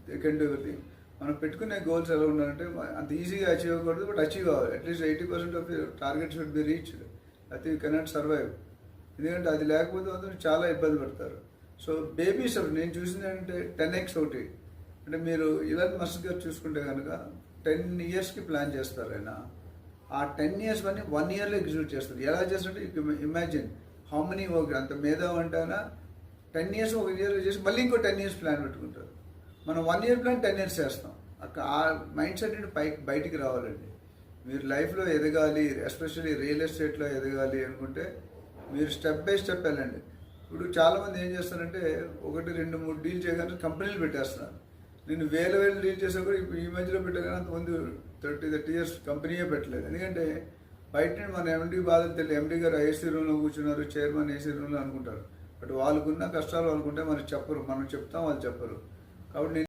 They can do everything. మనం పెట్టుకునే goals ఎలా ఉండాలంటే అంత ఈజీగా అచీవ్ అవ్వకూడదు, బట్ అచీవ్ అవ్వాలి. At least 80% of your target should be reached. అయితే యూ కెనాట్ సర్వైవ్. ఎందుకంటే అది లేకపోతే మాత్రం చాలా ఇబ్బంది పడతారు. సో బేబీ స్టెప్ నేను చూసింది ఏంటంటే 10x ఒకటి. అంటే మీరు ఇలాన్ మస్క్ గారు చూసుకుంటే కనుక 10 yearsకి ప్లాన్ చేస్తారు ఆయన. ఆ 10 years పని 1 yearలో ఎగ్జిక్యూట్ చేస్తారు. ఎలా చేస్తారంటే ఇమాజిన్ హౌ మెనీ వర్క్. అంత మేధావి అంటానా 10 years ఒక ఇయర్లో చేసి మళ్ళీ ఇంకో 10 years ప్లాన్ పెట్టుకుంటారు. మనం 1 year ప్లాన్ 10 years చేస్తాం. ఆ మైండ్ సెట్ నుండి బయటికి రావాలండి. మీరు లైఫ్లో ఎదగాలి, ఎస్పెషల్లీ రియల్ ఎస్టేట్లో ఎదగాలి అనుకుంటే మీరు స్టెప్ బై స్టెప్ వెళ్ళండి. ఇప్పుడు చాలామంది ఏం చేస్తారంటే 1, 2, 3 డీల్ చేయగానే కంపెనీలు పెట్టేస్తున్నారు. నేను వేలు డీల్ చేసా కూడా ఇప్పుడు ఈ మధ్యలో పెట్టగానే అంతమంది 30 years కంపెనీయే పెట్టలేదు. ఎందుకంటే బయట నుండి మన ఎండీ బాధలు తెలియదు. ఎండీ గారు ఏసీ రూమ్లో కూర్చున్నారు, చైర్మన్ ఏసీ రూమ్లో అనుకుంటారు. బట్ వాళ్ళకున్న కష్టాలు వాళ్ళకుంటే మనకు చెప్పరు. మనం చెప్తాం, వాళ్ళు చెప్పరు. కాబట్టి